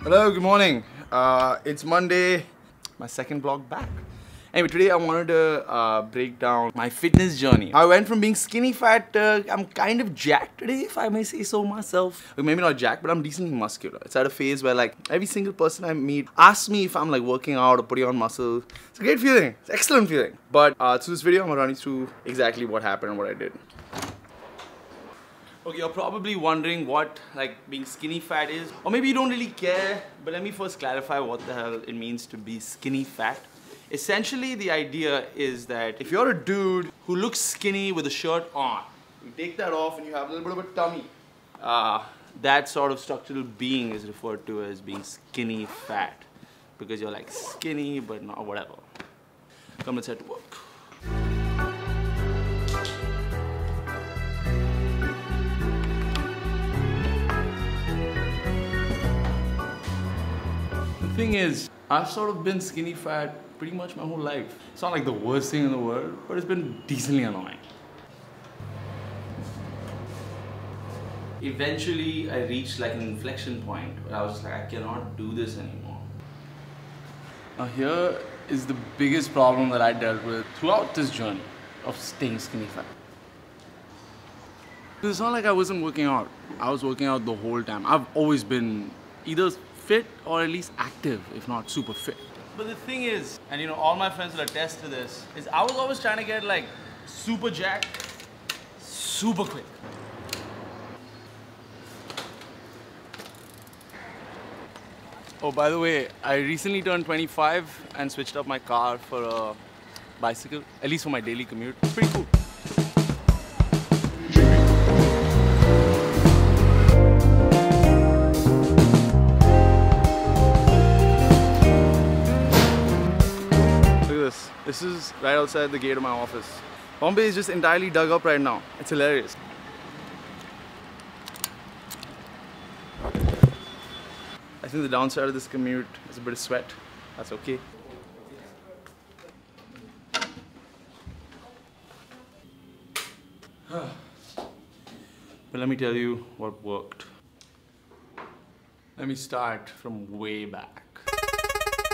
Hello, good morning. It's Monday, my second vlog back. Anyway, today I wanted to break down my fitness journey. I went from being skinny fat to I'm kind of jacked today, if I may say so myself. Maybe not jacked, but I'm decently muscular. It's at a phase where like every single person I meet asks me if I'm like working out or putting on muscle. It's a great feeling. It's an excellent feeling. But through this video, I'm gonna run you through exactly what happened and what I did. Okay, you're probably wondering what like being skinny fat is, or maybe you don't really care, but let me first clarify what the hell it means to be skinny fat. Essentially, the idea is that if you're a dude who looks skinny with a shirt on, you take that off and you have a little bit of a tummy, that sort of structural being is referred to as being skinny fat, because you're like skinny but not whatever. Come, let's head to work. The thing is, I've sort of been skinny fat pretty much my whole life. It's not like the worst thing in the world, but it's been decently annoying. Eventually, I reached like an inflection point where I was just like, I cannot do this anymore. Now here is the biggest problem that I dealt with throughout this journey of staying skinny fat. It's not like I wasn't working out. I was working out the whole time. I've always been either fit or at least active, if not super fit. But the thing is, and you know, all my friends will attest to this, is I was always trying to get like super jacked, super quick. Oh, by the way, I recently turned 25 and switched up my car for a bicycle, at least for my daily commute. It's pretty cool. This is right outside the gate of my office. Bombay is just entirely dug up right now. It's hilarious. I think the downside of this commute is a bit of sweat. That's okay. But let me tell you what worked. Let me start from way back.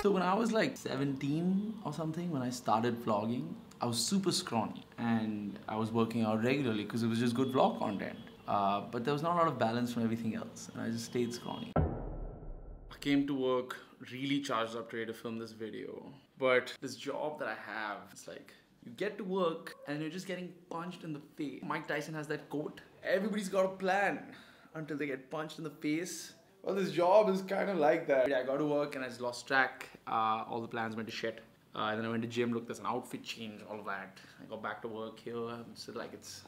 So when I was like 17 or something, when I started vlogging, I was super scrawny and I was working out regularly because it was just good vlog content. But there was not a lot of balance from everything else and I just stayed scrawny. I came to work really charged up today to film this video. But this job that I have, it's like, you get to work and you're just getting punched in the face. Mike Tyson has that quote, everybody's got a plan until they get punched in the face. Well, this job is kind of like that. Yeah, I got to work and I just lost track. All the plans went to shit. And then I went to gym, look, there's an outfit change, all of that. I got back to work here. I'm still like, it's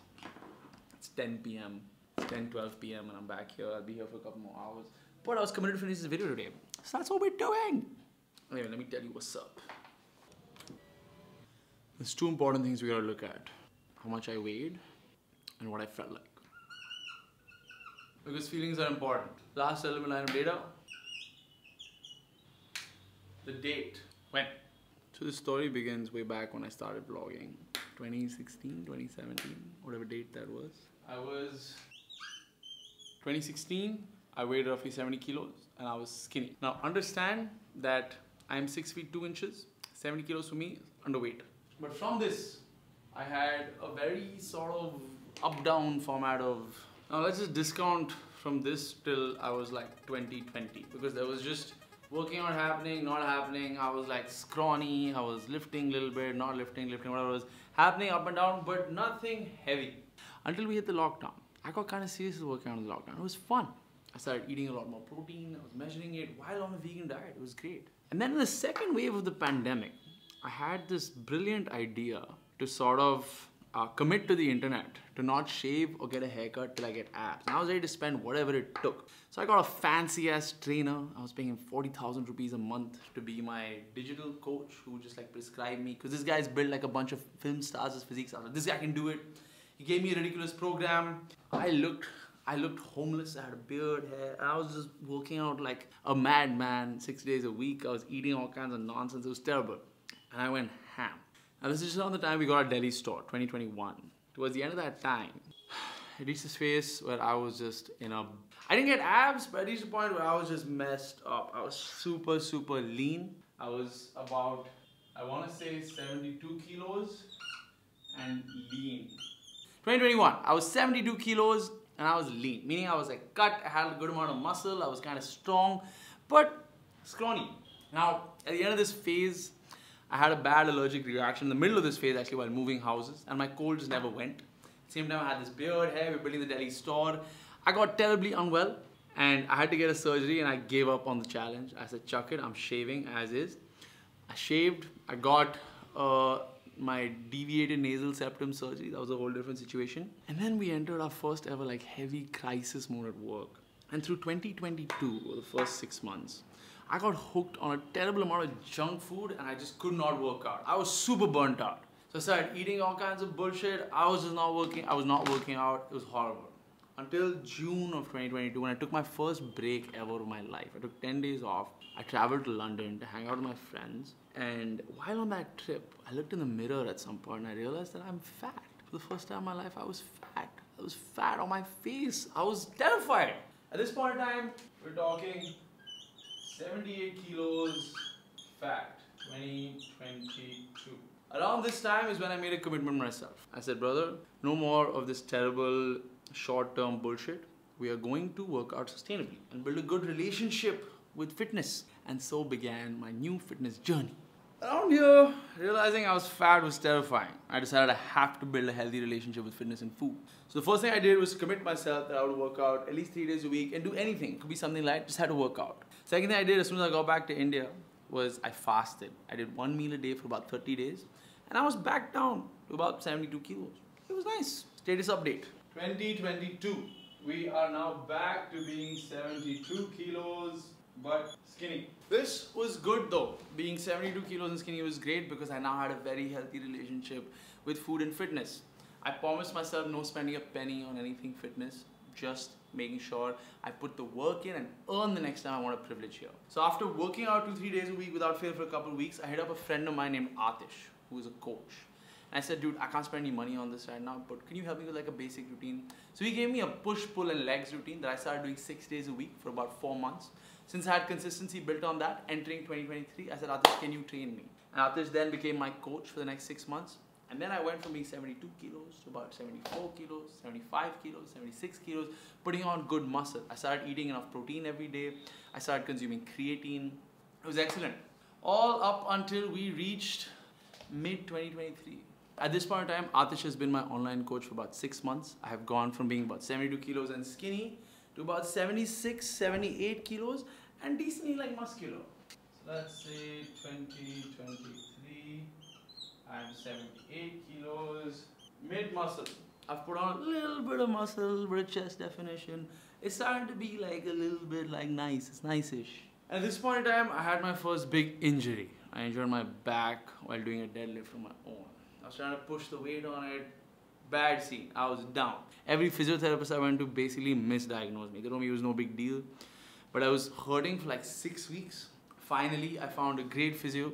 10 p.m., 10, 12 p.m. and I'm back here. I'll be here for a couple more hours. But I was committed to finish this video today. So that's what we're doing. Anyway, let me tell you what's up. There's two important things we gotta look at. How much I weighed and what I felt like. Because feelings are important. Last element line of data. The date. When? So the story begins way back when I started vlogging. 2016, 2017, whatever date that was. 2016, I weighed roughly 70 kilos and I was skinny. Now understand that I'm 6 feet 2 inches. 70 kilos for me is underweight. But from this, I had a very sort of up-down format of. Now let's just discount from this till I was like 2020 because there was just working out happening, not happening. I was like scrawny, I was lifting a little bit, not lifting, whatever was happening up and down, but nothing heavy. Until we hit the lockdown. I got kind of serious with working out in the lockdown. It was fun. I started eating a lot more protein, I was measuring it while on a vegan diet. It was great. And then in the second wave of the pandemic, I had this brilliant idea to sort of commit to the internet, to not shave or get a haircut till I get abs. And I was ready to spend whatever it took. So I got a fancy ass trainer. I was paying him 40,000 rupees a month to be my digital coach who would just like prescribe me. Because this guy's built like a bunch of film stars, his physique stars. This guy can do it. He gave me a ridiculous program. I looked homeless. I had a beard, hair. I was just working out like a madman 6 days a week. I was eating all kinds of nonsense. It was terrible. And I went ham. Now this is just around the time we got our Delhi store, 2021. Towards the end of that time, it reached this phase where I was just in a I didn't get abs, but I reached a point where I was just messed up. I was super, super lean. I was about, I want to say 72 kilos and lean. 2021, I was 72 kilos and I was lean. Meaning I was like cut, I had a good amount of muscle, I was kind of strong, but scrawny. Now, at the end of this phase, I had a bad allergic reaction in the middle of this phase actually while moving houses, and my cold just never went. Same time I had this beard, hair, we were building the Delhi store. I got terribly unwell and I had to get a surgery and I gave up on the challenge. I said, chuck it, I'm shaving as is. I shaved, I got my deviated nasal septum surgery. That was a whole different situation. And then we entered our first ever like heavy crisis mode at work. And through 2022, or the first 6 months, I got hooked on a terrible amount of junk food and I just could not work out. I was super burnt out. So I started eating all kinds of bullshit. I was not working out. It was horrible. Until June of 2022 when I took my first break ever of my life. I took 10 days off. I traveled to London to hang out with my friends. And while on that trip, I looked in the mirror at some point and I realized that I'm fat. For the first time in my life, I was fat. I was fat on my face. I was terrified. At this point in time, we're talking 78 kilos fat, 2022. Around this time is when I made a commitment myself. I said, brother, no more of this terrible short-term bullshit. We are going to work out sustainably and build a good relationship with fitness. And so began my new fitness journey. Around here, realizing I was fat was terrifying. I decided I have to build a healthy relationship with fitness and food. So the first thing I did was commit myself that I would work out at least 3 days a week and do anything. It could be something light, just had to work out. Second thing I did as soon as I got back to India was I fasted. I did 1 meal a day for about 30 days. And I was back down to about 72 kilos. It was nice. Status update. 2022. We are now back to being 72 kilos but skinny. This was good though. Being 72 kilos and skinny was great because I now had a very healthy relationship with food and fitness. I promised myself no spending a penny on anything fitness, just making sure I put the work in and earn the next time I want a privilege here. So after working out 2-3 days a week without fail for a couple of weeks, I hit up a friend of mine named Atish, who is a coach. And I said, dude, I can't spend any money on this right now, but can you help me with like a basic routine? So he gave me a push, pull and legs routine that I started doing 6 days a week for about 4 months. Since I had consistency built on that, entering 2023, I said, Atish, can you train me? And Atish then became my coach for the next 6 months. And then I went from being 72 kilos to about 74 kilos, 75 kilos, 76 kilos, putting on good muscle. I started eating enough protein every day. I started consuming creatine. It was excellent. All up until we reached mid-2023. At this point in time, Atish has been my online coach for about 6 months. I have gone from being about 72 kilos and skinny to about 76, 78 kilos and decently like muscular. So let's say 2023, I'm 78 kilos, mid-muscle. I've put on a little bit of muscle, a little bit of chest definition. It's starting to be like a little bit like nice, it's nice-ish. At this point in time, I had my first big injury. I injured my back while doing a deadlift on my own. I was trying to push the weight on it. Bad scene. I was down. Every physiotherapist I went to basically misdiagnosed me. They told me it was no big deal. But I was hurting for like 6 weeks. Finally, I found a great physio.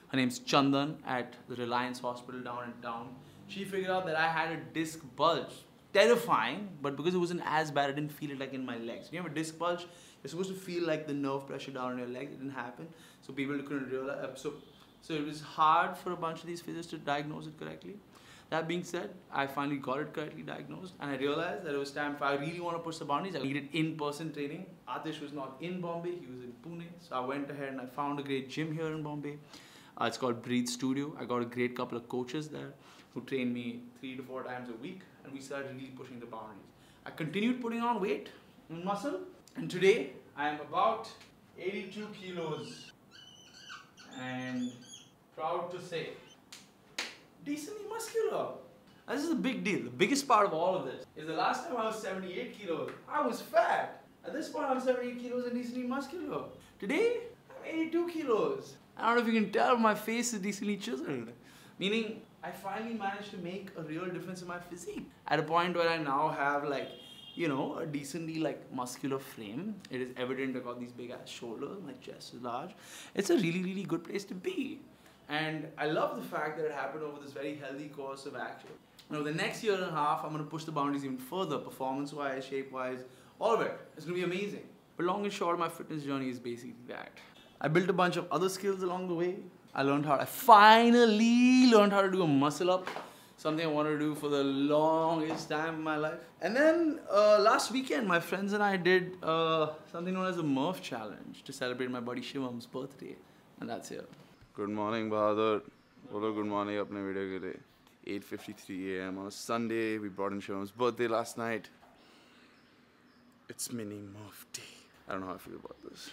Her name's Chandan at the Reliance Hospital down in town. She figured out that I had a disc bulge. Terrifying, but because it wasn't as bad, I didn't feel it like in my legs. When you have a disc bulge, you're supposed to feel like the nerve pressure down in your legs. It didn't happen. So people couldn't realize. So it was hard for a bunch of these physios to diagnose it correctly. That being said, I finally got it correctly diagnosed and I realized that it was time if I really want to push the boundaries, I needed in-person training. Atish was not in Bombay, he was in Pune. So I went ahead and I found a great gym here in Bombay. It's called Breathe Studio. I got a great couple of coaches there who trained me 3 to 4 times a week and we started really pushing the boundaries. I continued putting on weight and muscle and today I am about 82 kilos and proud to say decently muscular. Now, this is a big deal. The biggest part of all of this is the last time I was 78 kilos, I was fat. At this point, I'm 78 kilos and decently muscular. Today, I'm 82 kilos. I don't know if you can tell, my face is decently chiseled. Meaning, I finally managed to make a real difference in my physique. At a point where I now have like, you know, a decently like muscular frame. It is evident I got these big ass shoulders, my chest is large. It's a really, really good place to be. And I love the fact that it happened over this very healthy course of action. Now, the next year and a half, I'm going to push the boundaries even further, performance-wise, shape-wise, All of it. It's going to be amazing. But long and short, my fitness journey is basically that. I built a bunch of other skills along the way. I finally learned how to do a muscle up. Something I wanted to do for the longest time in my life. And then last weekend, my friends and I did something known as a Murph challenge to celebrate my buddy Shivam's birthday. And that's it. Good morning, Bahadur. Bolo good morning apne video ke liye. 8:53 a.m. on a Sunday. We brought in Shivam's birthday last night. It's mini Murph day. I don't know how I feel about this.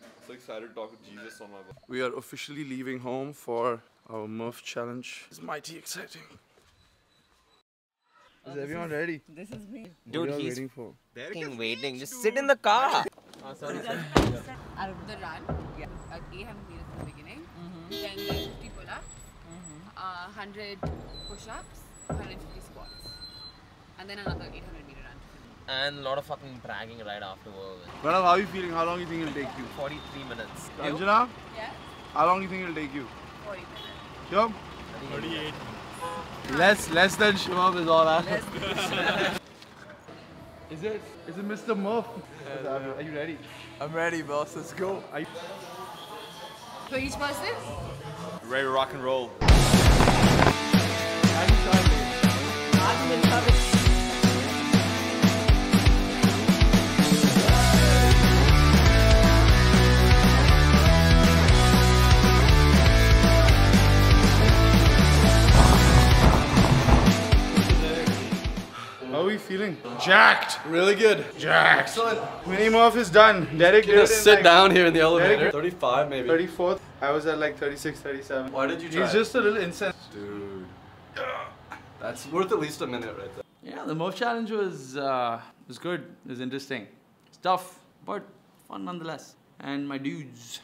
I'm so excited to talk with Jesus on my birthday. We are officially leaving home for our Murph challenge. It's mighty exciting. Is everyone ready? This is me. Dude, Dude, he's waiting for. waiting. Just sit in the car. Oh, sorry. The run, 800 meters in the beginning, then the 50 pull-ups, 100 push-ups, 150 squats, and then another 800 meter run. And a lot of fucking bragging right afterwards. Madam, how are you feeling? How long do you think it'll take you? 43 minutes. Anjana, Yeah? how long do you think it'll take you? 40 minutes. Shivam? 38. Less than Shivam is all I have. Is it Mr. Murph? Are you ready? I'm ready, boss. Let's go. For each person? Ready to rock and roll. How are we feeling? Jacked! Really good. Jacked! Excellent. Mini Murph is done. Derek did it in Sit down here in the elevator. Derek- 35 maybe. 34th. I was at like 36, 37. Why did you try? He's just a little incensed. Dude. That's worth at least a minute right there. Yeah, the Murph challenge was good. It was interesting. It's tough, but fun nonetheless. And my dudes,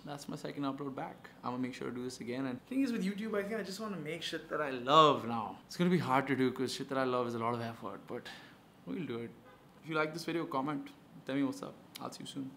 that's my second upload back. I'm gonna make sure to do this again. And the thing is with YouTube, I think I just want to make shit that I love now. It's gonna be hard to do because shit that I love is a lot of effort, but we'll do it. If you like this video, comment. Tell me what's up. I'll see you soon.